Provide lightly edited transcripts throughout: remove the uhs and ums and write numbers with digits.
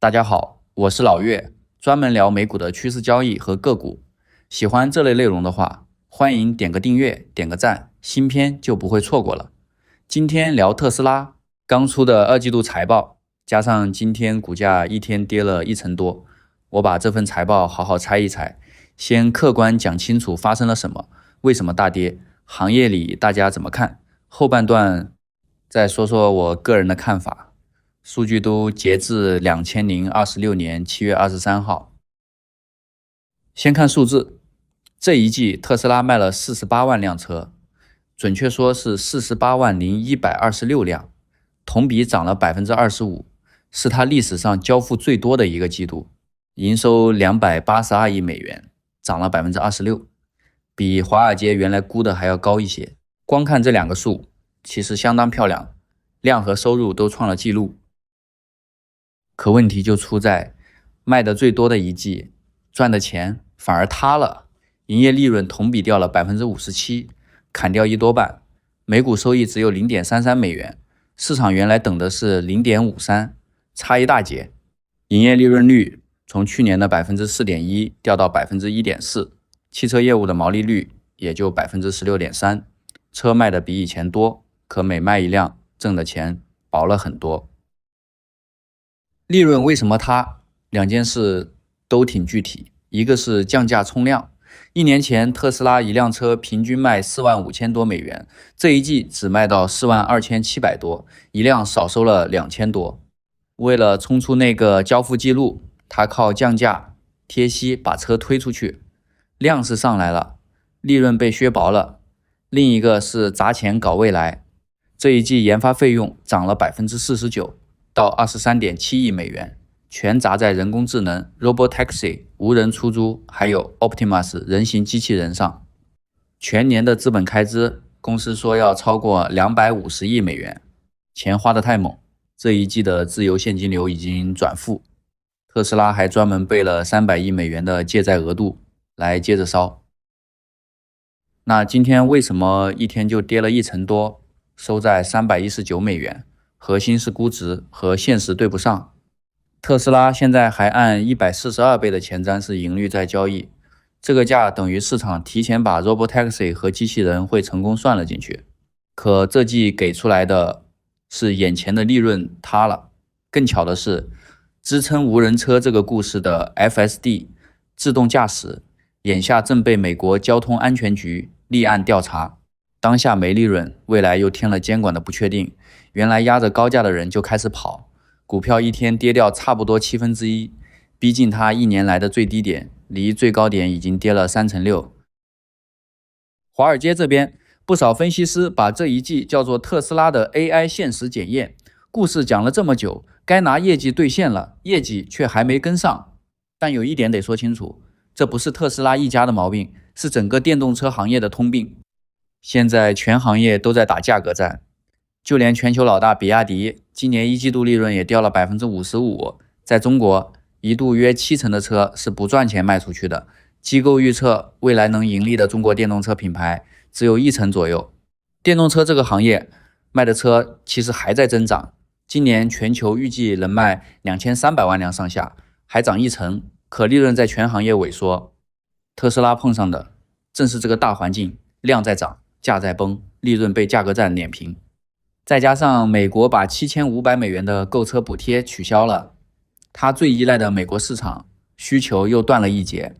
大家好，我是老岳，专门聊美股的趋势交易和个股。喜欢这类内容的话，欢迎点个订阅，点个赞，新片就不会错过了。今天聊特斯拉刚出的二季度财报，加上今天股价一天跌了1成多，我把这份财报好好拆一拆，先客观讲清楚发生了什么，为什么大跌，行业里大家怎么看，后半段再说说我个人的看法。数据都截至2026年7月23号。先看数字，这一季特斯拉卖了48万辆车，准确说是48万126辆，同比涨了 25%， 是它历史上交付最多的一个季度，营收282亿美元，涨了 26%， 比华尔街原来估的还要高一些。光看这两个数，其实相当漂亮，量和收入都创了纪录。可问题就出在卖的最多的一季，赚的钱反而塌了，营业利润同比掉了 57%， 砍掉一多半，每股收益只有 0.33 美元，市场原来等的是 0.53， 差一大截。营业利润率从去年的 4.1% 掉到 1.4%， 汽车业务的毛利率也就 16.3%， 车卖的比以前多，可每卖一辆挣的钱薄了很多。利润为什么塌？两件事都挺具体，一个是降价冲量。1年前特斯拉一辆车平均卖45000多美元，这一季只卖到42700多，一辆少收了2000多。为了冲出那个交付记录，他靠降价贴息把车推出去，量是上来了，利润被削薄了。另一个是砸钱搞未来，这一季研发费用涨了 49%。到 23.7亿美元，全砸在人工智能、Robotaxi、无人出租，还有 Optimus 人形机器人上。全年的资本开支，公司说要超过250亿美元，钱花得太猛，这一季的自由现金流已经转负。特斯拉还专门备了300亿美元的借债额度来接着烧。那今天为什么一天就跌了1成多，收在319美元？核心是估值和现实对不上。特斯拉现在还按142倍的前瞻式盈率在交易，这个价等于市场提前把 Robotaxi 和机器人会成功算了进去。可这季给出来的是眼前的利润塌了。更巧的是，支撑无人车这个故事的 FSD 自动驾驶，眼下正被美国交通安全局立案调查。当下没利润，未来又添了监管的不确定，原来压着高价的人就开始跑，股票一天跌掉差不多1/7，逼近它1年来的最低点，离最高点已经跌了6%。华尔街这边不少分析师把这一季叫做特斯拉的 AI 现实检验，故事讲了这么久，该拿业绩兑现了，业绩却还没跟上。但有一点得说清楚，这不是特斯拉一家的毛病，是整个电动车行业的通病。现在全行业都在打价格战，就连全球老大比亚迪今年1季度利润也掉了 55%， 在中国一度约70%的车是不赚钱卖出去的，机构预测未来能盈利的中国电动车品牌只有1成左右。电动车这个行业卖的车其实还在增长，今年全球预计能卖2300万辆上下，还涨1成，可利润在全行业萎缩。特斯拉碰上的正是这个大环境，量在涨，价在崩，利润被价格战碾平。再加上美国把7500美元的购车补贴取消了，它最依赖的美国市场需求又断了一截。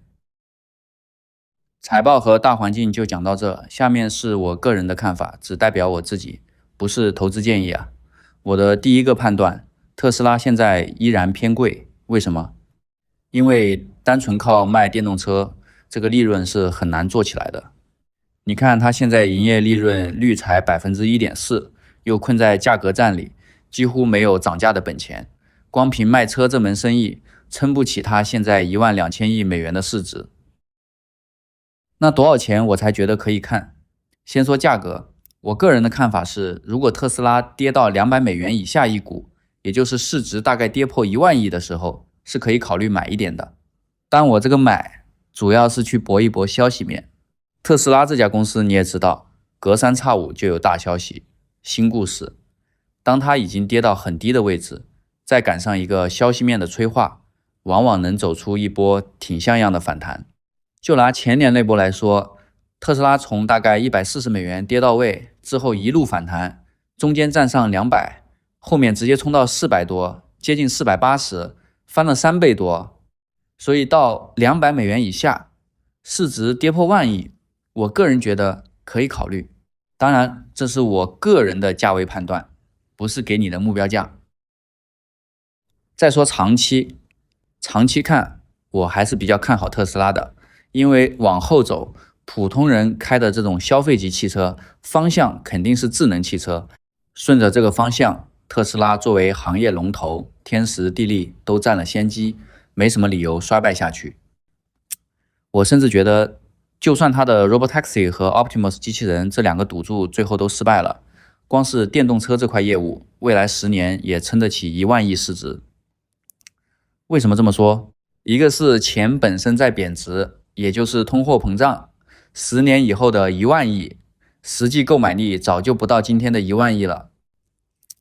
财报和大环境就讲到这，下面是我个人的看法，只代表我自己，不是投资建议啊。我的第一个判断，特斯拉现在依然偏贵，为什么？因为单纯靠卖电动车，这个利润是很难做起来的。你看它现在营业利润率才 1.4%， 又困在价格战里，几乎没有涨价的本钱，光凭卖车这门生意撑不起它现在12000亿美元的市值。那多少钱我才觉得可以看？先说价格，我个人的看法是，如果特斯拉跌到200美元以下一股，也就是市值大概跌破1万亿的时候，是可以考虑买一点的。但我这个买主要是去搏一搏消息面。特斯拉这家公司你也知道，隔3差5就有大消息，新故事。当它已经跌到很低的位置，再赶上一个消息面的催化，往往能走出一波挺像样的反弹。就拿前年那波来说，特斯拉从大概$140跌到位之后一路反弹，中间站上200，后面直接冲到400多，接近480，翻了3倍多。所以到$200以下，市值跌破1万亿，我个人觉得可以考虑。当然，这是我个人的价位判断，不是给你的目标价。再说长期看，我还是比较看好特斯拉的，因为往后走，普通人开的这种消费级汽车方向肯定是智能汽车，顺着这个方向，特斯拉作为行业龙头，天时地利都占了先机，没什么理由衰败下去。我甚至觉得，就算它的 Robotaxi 和 Optimus 机器人这2个赌注最后都失败了，光是电动车这块业务，未来10年也撑得起1万亿市值。为什么这么说？一个是钱本身在贬值，也就是通货膨胀，10年以后的1万亿，实际购买力早就不到今天的1万亿了。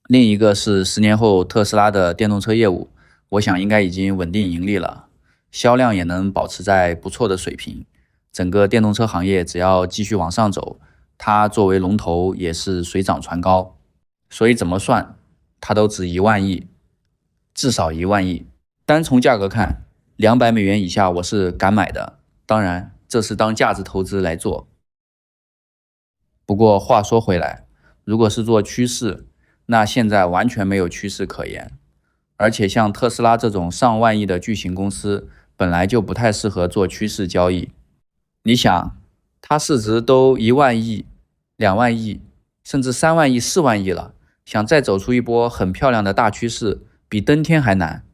另一个是10年后特斯拉的电动车业务，我想应该已经稳定盈利了，销量也能保持在不错的水平。整个电动车行业只要继续往上走，它作为龙头也是水涨船高，所以怎么算它都值1万亿，至少1万亿。单从价格看，$200以下我是敢买的，当然这是当价值投资来做。不过话说回来，如果是做趋势，那现在完全没有趋势可言，而且像特斯拉这种上万亿的巨型公司，本来就不太适合做趋势交易。你想，它市值都1万亿、2万亿，甚至3万亿、4万亿了，想再走出一波很漂亮的大趋势，比登天还难。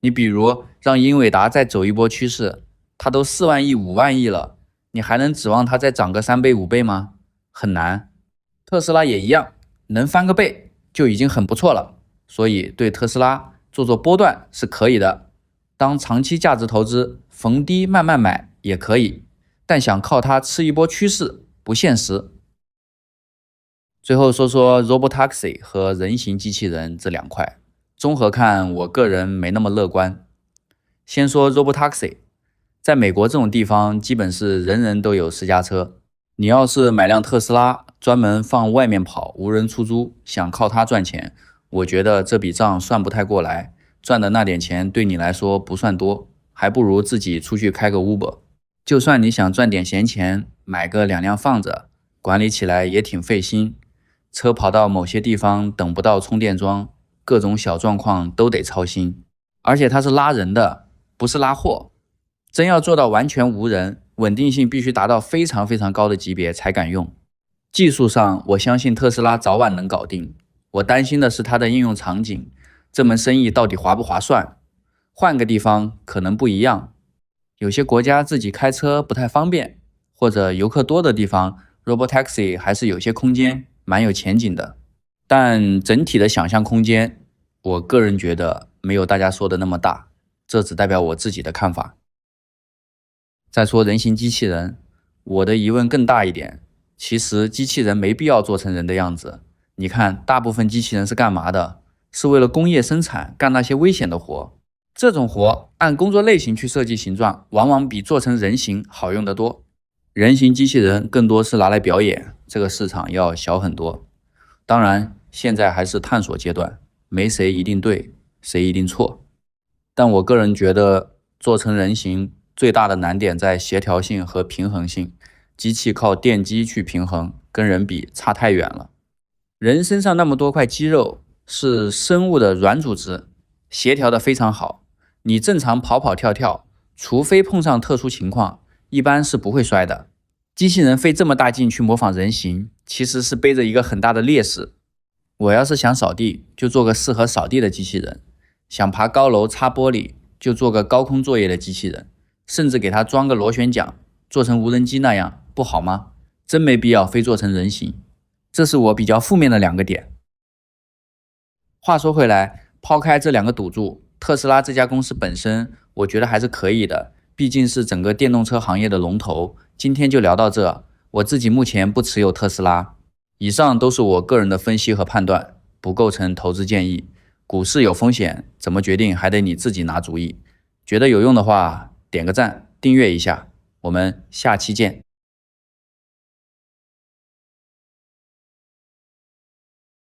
你比如让英伟达再走一波趋势，它都4万亿、5万亿了，你还能指望它再涨个3倍、5倍吗？很难。特斯拉也一样，能翻个倍就已经很不错了，所以对特斯拉做波段是可以的，当长期价值投资，逢低慢慢买也可以，但想靠它吃一波趋势不现实。最后说说 Robotaxi 和人形机器人这2块，综合看我个人没那么乐观。先说 Robotaxi， 在美国这种地方基本是人人都有私家车，你要是买辆特斯拉专门放外面跑，无人出租，想靠它赚钱，我觉得这笔账算不太过来，赚的那点钱对你来说不算多，还不如自己出去开个 Uber。 就算你想赚点闲钱，买个2辆放着，管理起来也挺费心，车跑到某些地方等不到充电桩，各种小状况都得操心，而且它是拉人的，不是拉货。真要做到完全无人，稳定性必须达到非常非常高的级别才敢用。技术上，我相信特斯拉早晚能搞定，我担心的是它的应用场景，这门生意到底划不划算？换个地方可能不一样，有些国家自己开车不太方便，或者游客多的地方 Robotaxi 还是有些空间，蛮有前景的。但整体的想象空间，我个人觉得没有大家说的那么大，这只代表我自己的看法。再说人形机器人，我的疑问更大一点，其实机器人没必要做成人的样子。你看，大部分机器人是干嘛的？是为了工业生产，干那些危险的活。这种活按工作类型去设计形状，往往比做成人形好用得多。人形机器人更多是拿来表演，这个市场要小很多。当然，现在还是探索阶段，没谁一定对，谁一定错。但我个人觉得，做成人形最大的难点在协调性和平衡性，机器靠电机去平衡，跟人比差太远了。人身上那么多块肌肉，是生物的软组织，协调的非常好。你正常跑跑跳跳，除非碰上特殊情况，一般是不会摔的。机器人费这么大劲去模仿人形，其实是背着一个很大的劣势。我要是想扫地，就做个适合扫地的机器人；想爬高楼擦玻璃，就做个高空作业的机器人，甚至给它装个螺旋桨，做成无人机那样，不好吗？真没必要非做成人形。这是我比较负面的2个点。话说回来，抛开这2个赌注，特斯拉这家公司本身，我觉得还是可以的，毕竟是整个电动车行业的龙头。今天就聊到这，我自己目前不持有特斯拉。以上都是我个人的分析和判断，不构成投资建议。股市有风险，怎么决定还得你自己拿主意。觉得有用的话，点个赞，订阅一下，我们下期见。